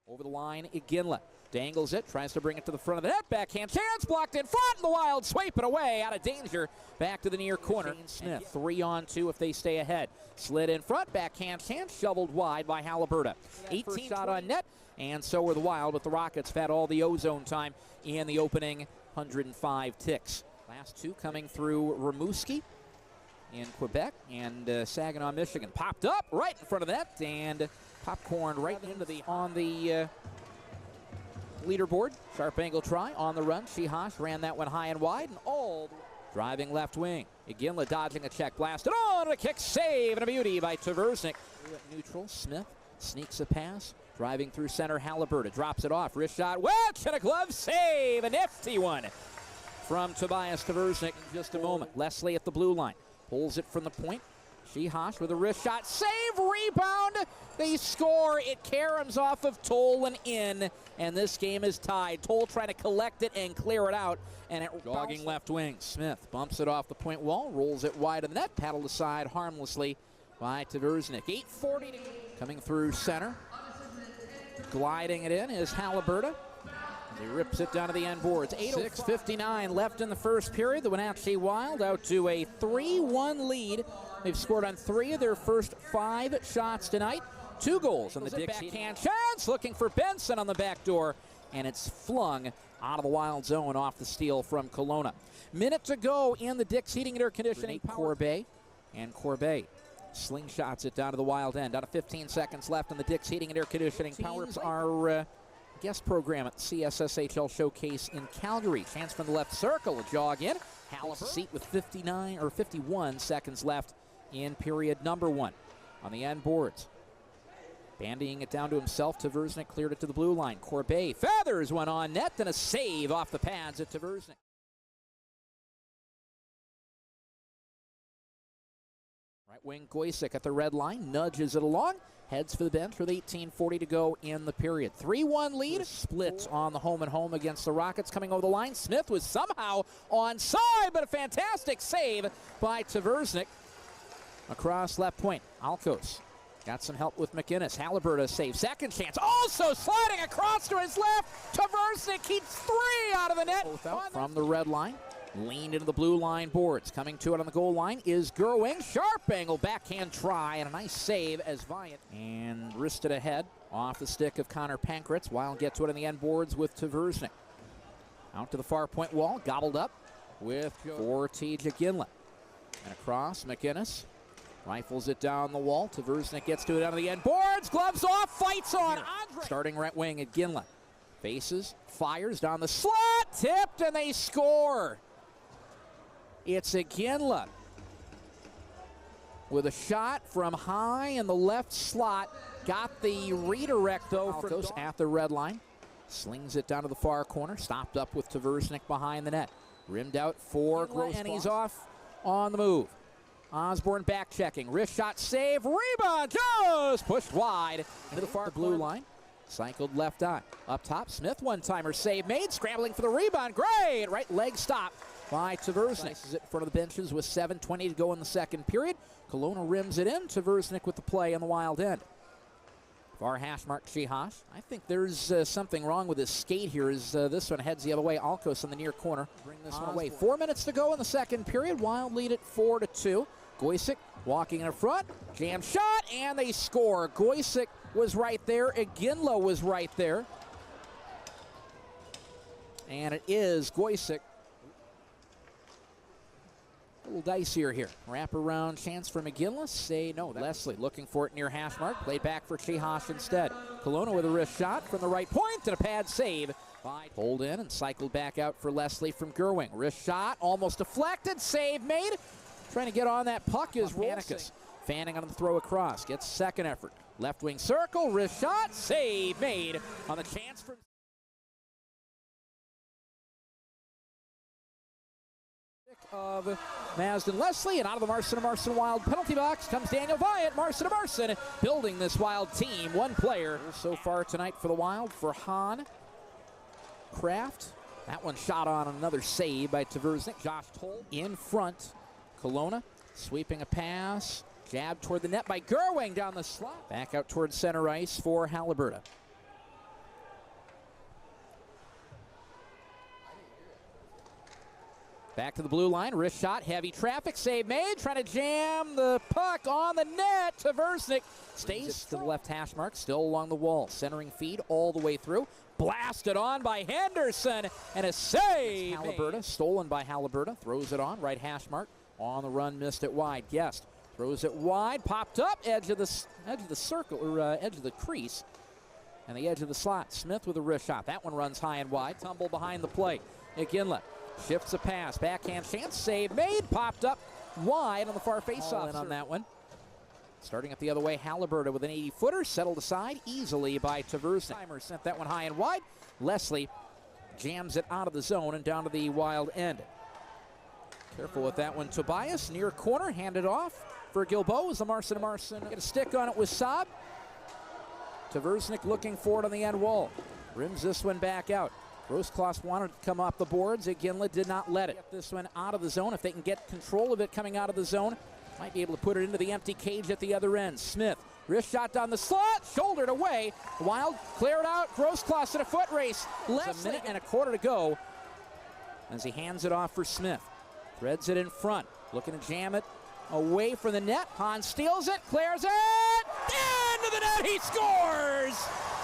Over the line, Iginla dangles it, tries to bring it to the front of the net. Backhand chance, blocked in front, and the Wild swipe it away out of danger. Back to the near corner. Smith, 3-on-2 if they stay ahead. Slid in front, backhand chance, shoveled wide by Haliburton. 18 shot on net, and so were the Wild, but the Rockets have had all the ozone time in the opening 105 ticks. Last two coming through Rimouski in Quebec and Saginaw, Michigan. Popped up right in front of the net and popcorn right into the leaderboard. Sharp angle try on the run. Shihash ran that one high and wide and all driving left wing. Iginla dodging a check, blasted on a kick, save and a beauty by Tvrznik. Neutral, Smith sneaks a pass, driving through center. Haliburton drops it off, wrist shot, wedge and a glove save, a nifty one from Tobias Tvrznik in just a moment. Leslie at the blue line, pulls it from the point. Shihash with a wrist shot, save, rebound, they score. It caroms off of Toll and in, and this game is tied. Toll trying to collect it and clear it out, and it dogging left wing. Smith bumps it off the point wall, rolls it wide of the net, paddled aside harmlessly by Tvrznik. 8:40 coming through center. Gliding it in is Haliburton. He rips it down to the end boards. 6:59 left in the first period. The Wenatchee Wild out to a 3-1 lead. They've scored on 3 of their first 5 shots tonight. 2 goals on the Dix. Backhand chance, looking for Benson on the back door, and it's flung out of the Wild zone off the steal from Kelowna. Minute to go in the Dix Heating and Air Conditioning. Corbeil, and Corbeil slingshots it down to the Wild end. Out of 15 seconds left in the Dix Heating and Air Conditioning. Powers are guest program at the CSSHL Showcase in Calgary. Chance from the left circle, a jog in. Haliburton seat with 51 seconds left in period number 1. On the end boards, bandying it down to himself, Tvrznik cleared it to the blue line. Corbeil feathers one on net, and a save off the pads at Tvrznik. Right wing Goalie at the red line, nudges it along, heads for the bench with 18:40 to go in the period. 3-1 lead, splits on the home and home against the Rockets coming over the line. Smith was somehow onside, but a fantastic save by Tvrznik across left point. Alkos got some help with McInnes. Haliburton save, second chance, also sliding across to his left. Tvrznik keeps 3 out of the net. Both out from the red line. Leaned into the blue line boards. Coming to it on the goal line is Gerwing. Sharp angle backhand try and a nice save as Viant. And wristed ahead off the stick of Connor Pankratz. Wild get to it on the end boards with Tvrznik. Out to the far point wall. Gobbled up with T. Iginla. And across, McInnes rifles it down the wall. Tvrznik gets to it on the end boards. Gloves off. Fights on. Starting right wing, Iginla. Faces, fires down the slot. Tipped and they score. It's Iginla with a shot from high in the left slot. Got the redirect, though, for those at the red line. Slings it down to the far corner. Stopped up with Tvrznik behind the net. Rimmed out for Gross, and he's off on the move. Osborne back checking. Wrist shot, save, rebound, just pushed wide into the far blue line. Cycled left eye. Up top, Smith, one-timer save made. Scrambling for the rebound. Great right leg stop by Tvrznik. Is it in front of the benches with 7:20 to go in the second period. Kelowna rims it in. Tvrznik with the play on the Wild end. Far hash mark Shihash. I think there's something wrong with his skate here as this one heads the other way. Alkos in the near corner. Bring this one away. 4 minutes to go in the second period. Wild lead it 4-2. Goalie walking in front. Jam shot, and they score. Goalie was right there. Iginla was right there. And it is Goalie. A little dicier here. Wrap around chance from Iginla. Say no. Leslie looking for it near hash mark. Played back for Shihash instead. Kelowna with a wrist shot from the right point and a pad save. Pulled in and cycled back out for Leslie from Gerwing. Wrist shot, almost deflected. Save made. Trying to get on that puck is Ronicus. Fanning on the throw across. Gets second effort. Left wing circle. Wrist shot. Save made on the chance from of Masden Leslie, and out of the Marson Wild penalty box comes Daniel Viant. Marson building this Wild team. One player so far tonight for the Wild for Hahn. Kraft. That one shot on another save by Tvrznik. Josh Toll in front. Kelowna sweeping a pass. Jab toward the net by Gerwing down the slot. Back out towards center ice for Haliburton. Back to the blue line, wrist shot, heavy traffic, save made, trying to jam the puck on the net. Tvrznik stays to the left hash mark, still along the wall. Centering feed all the way through. Blasted on by Henderson, and a save. Haliburton, stolen by Haliburton, throws it on, right hash mark. On the run, missed it wide. Guest throws it wide, popped up, edge of the circle, or edge of the crease, and the edge of the slot. Smith with a wrist shot. That one runs high and wide. Tumble behind the plate. McGinley shifts a pass, backhand chance, save made, popped up wide on the far face-off on that one. Starting up the other way, Haliburton with an 80-footer, settled aside easily by Tvrznik. Timer sent that one high and wide. Leslie jams it out of the zone and down to the wild end. Careful with that one. Tobias near corner, handed off for Gilbo as the Marson get a stick on it with Saab. Tvrznik looking for it on the end wall. Rims this one back out. Grosskloss wanted to come off the boards. Ginla did not let it. Get this one out of the zone. If they can get control of it coming out of the zone, might be able to put it into the empty cage at the other end. Smith, wrist shot down the slot, shouldered away. Wild cleared out. Grosskloss in a foot race. Less a minute and a quarter to go as he hands it off for Smith. Threads it in front, looking to jam it away from the net. Hahn steals it, clears it, into the net, he scores!